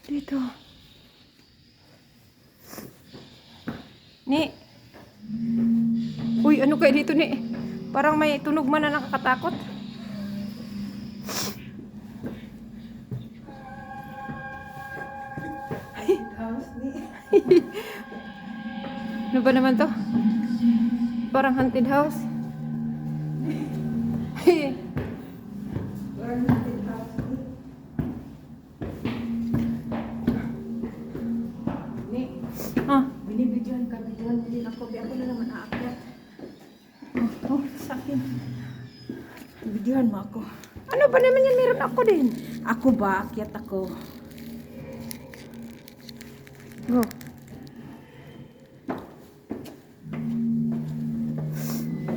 Dito. Ni. Uy, ano kayo dito ni? Parang may tunog man na nakakatakot. Ano ba naman to? Parang haunted house. Ah, Binibidyohan kami doon, hindi ako na naman aakyat. oh, sa akin. Bidyohan mo ako. Ano ba naman yan? Meron ako din. Ako ba? Akyat ako. Go.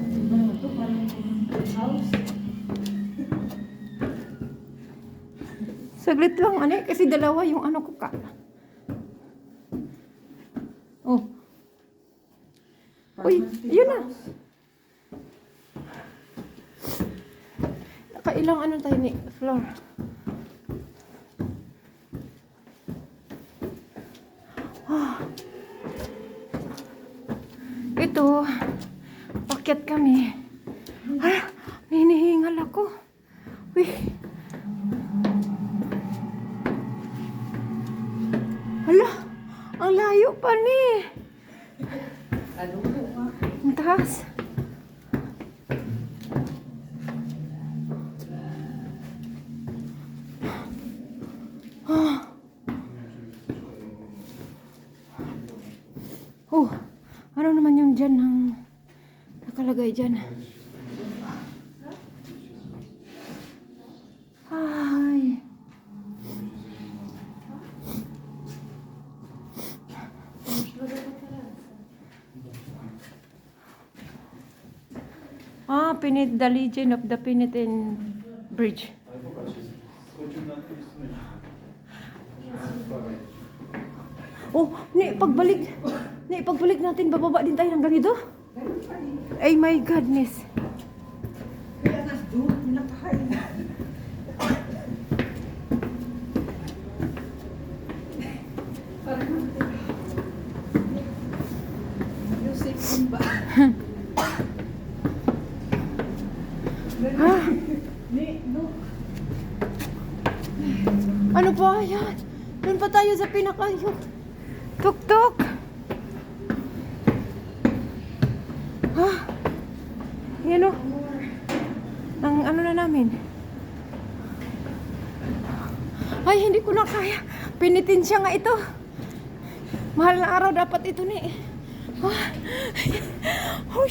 Diba naman to? Parang house. Saglit lang, ane, kasi dalawa yung ano ko ka. Oh. Uy, yun na. Nakailang ano tayo ni floor. Ah. Ito, pakyat kami. Ah, hinihingal ako. Uy. Hala, ang layo pa ni. Ano po nga? Ang taas. Ah. Oh, ano naman yung dyan ng nakalagay dyan? Ay. Ah, the Legend of the Penitent Bridge. Oh, pagbalik natin, bababa din tayo ng ganito. Ay, my goodness. Kaya nas doon, nakahain. Parang music din ba? Ah, No. ano ba yan? Doon pa tayo sa pinakayot. Tuk-tuk. Ah, yan o. Ang ano na namin. Ay, hindi ko na kaya. Penitensya nga ito. Mahal na araw dapat ito ni. Ah, oh,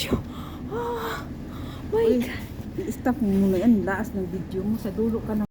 my God. I-stop mo muna yan. Laas ng video mo. Sa dulo ka na.